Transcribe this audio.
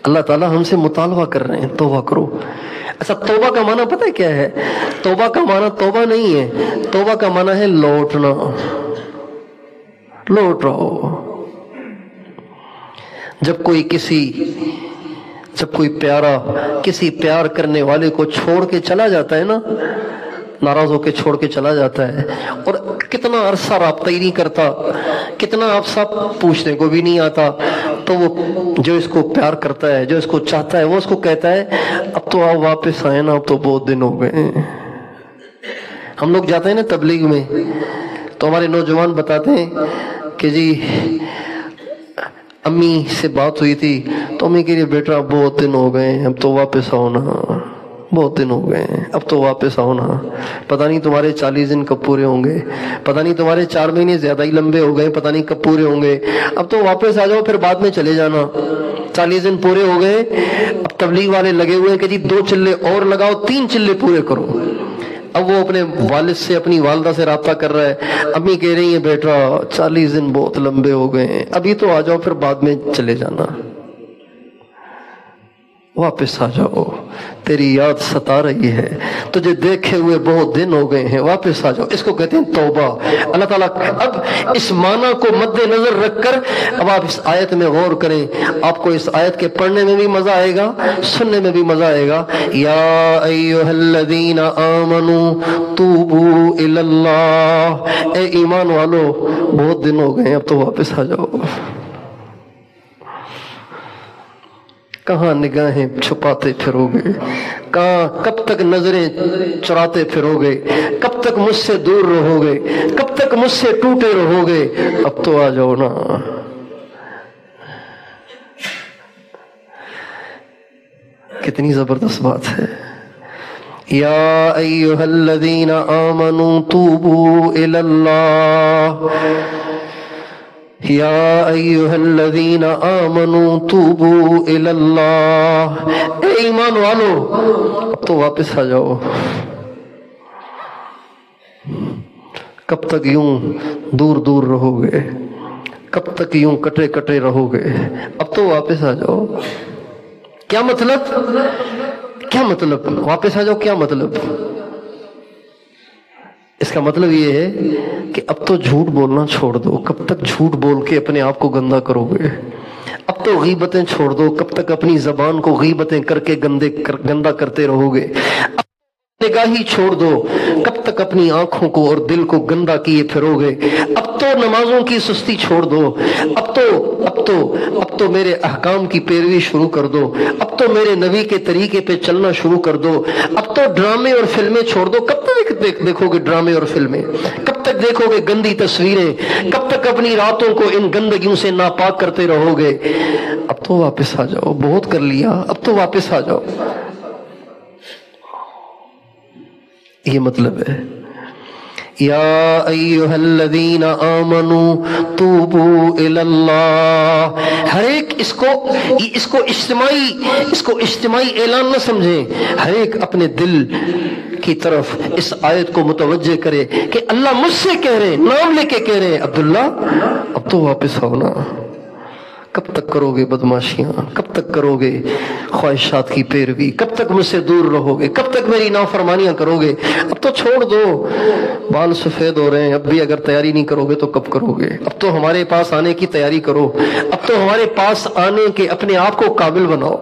اللہ تعالیٰ ہم سے مطالبہ کر رہے ہیں توبہ کرو۔ اچھا توبہ کا معنی پتہ کیا ہے؟ توبہ کا معنی توبہ نہیں ہے، توبہ کا معنی ہے لوٹنا، لوٹ رہو۔ جب کوئی پیارا کسی پیار کرنے والے کو چھوڑ کے چلا جاتا ہے نا، ناراض ہو کے چھوڑ کے چلا جاتا ہے، اور کتنا عرصہ رابطہ ہی نہیں کرتا، کتنا عرصہ پوچھنے کو بھی نہیں آتا، تو وہ جو اس کو پیار کرتا ہے، جو اس کو چاہتا ہے، وہ اس کو کہتا ہے اب تو آپ واپس آئے نا، اب تو بہت دن ہو گئے۔ ہم لوگ جاتے ہیں نا تبلیغ میں، تو ہمارے نوجوان بتاتے ہیں کہ جی امی سے بات ہوئی تھی تو امی کہہ رہی بیٹا بہت دن ہو گئے، اب تو واپس آؤ نا، بہت دن ہو گئے، اب تو واپس آؤ نا، پتہ نہیں تمہارے 40 دن کب پورے ہوں گے، پتہ نہیں تمہارے 4 مہینے زیادہ ہی لمبے ہو گئے، پتہ نہیں کب پورے ہوں گے، اب تو واپس آ جاؤ، پھر بعد میں چلے جانا۔ 40 دن پورے ہو گئے، اب تبلیغ والے لگے ہوئے ہیں کہ جی 2 چلے اور لگاؤ، 3 چلے پورے کرو۔ اب وہ اپنے والد سے، اپنی والدہ سے رابطہ کر رہا ہے، امی کہہ رہی ہیں بیٹا 40 دن بہت لمبے ہو گئے ہیں، ابھی تو آ جاؤ، پھر بعد میں چلے جانا، واپس آ جاؤ، تیری یاد ستا رہی ہے، تجھے دیکھے ہوئے بہت دن ہو گئے ہیں، واپس آ جاؤ۔ اس کو کہتے ہیں توبہ۔ اللہ تعالیٰ اب اس معنی کو مد نظر رکھ کر اب آپ اس آیت میں غور کریں، آپ کو اس آیت کے پڑھنے میں بھی مزہ آئے گا، سننے میں بھی مزہ آئے گا۔ یا ایھا الذین آمنوا توبوا الی اللہ، اے ایمان والو بہت دن ہو گئے ہیں، اب تو واپس آ جاؤ۔ کہاں نگاہیں چھپاتے پھرو گے، کہاں کب تک نظریں چراتے پھرو گے، کب تک مجھ سے دور رہو گے، کب تک مجھ سے ٹوٹے رہو گے، اب تو آ جاؤ نا۔ کتنی زبردست بات ہے۔ یا ایھا الذین آمنوا توبوا الی اللہ، یا ایھا الذین آمنوا توبوا الی اللہ، اے ایمان والو اب تو واپس آ جاؤ۔ کب تک یوں دور دور رہو گے، کب تک یوں کٹے کٹے رہو گے، اب تو واپس آ جاؤ۔ کیا مطلب؟ کیا مطلب واپس آ جاؤ؟ کیا مطلب؟ اس کا مطلب یہ ہے کہ اب تو جھوٹ بولنا چھوڑ دو، کب تک جھوٹ بول کے اپنے آپ کو گندا کرو گے؟ اب تو غیبتیں چھوڑ دو، کب تک اپنی زبان کو غیبتیں کر کے گندا کرتے رہو گے؟ نگاہی چھوڑ دو، کب تک اپنی آنکھوں کو اور دل کو گندا کیے پھرو گے؟ اب تو نمازوں کی سستی چھوڑ دو، اب تو میرے احکام کی پیروی شروع کر دو، اب تو میرے نبی کے طریقے پہ چلنا شروع کر دو، اب تو ڈرامے اور فلمیں چھوڑ دو۔ کب تک دیکھو گے ڈرامے اور فلمیں؟ کب تک دیکھو گے گندی تصویریں؟ کب تک اپنی راتوں کو ان گندگیوں سے ناپاک کرتے رہو گے؟ اب تو واپس آ جاؤ، بہت کر لیا، اب تو واپس آ جاؤ۔ یہ مطلب ہے یا ایھا الذین آمنوا توبوا الی اللہ۔ ہر ایک اس کو اجتماعی اعلان نہ سمجھیں، ہر ایک اپنے دل کی طرف اس آیت کو متوجہ کرے کہ اللہ مجھ سے کہہ رہے ہیں، نام لے کے کہہ رہے ہیں عبداللہ اب تو واپس آؤ نا۔ کب تک کرو گے بدماشیاں؟ کب تک کرو گے خواہشات کی پیروی؟ کب تک مجھ سے دور رہو گے؟ کب تک میری نافرمانیاں کرو گے؟ اب تو چھوڑ دو، بال سفید ہو رہے ہیں، اب بھی اگر تیاری نہیں کرو گے تو کب کرو گے؟ اب تو ہمارے پاس آنے کی تیاری کرو، اب تو ہمارے پاس آنے کے اپنے آپ کو قابل بناؤ۔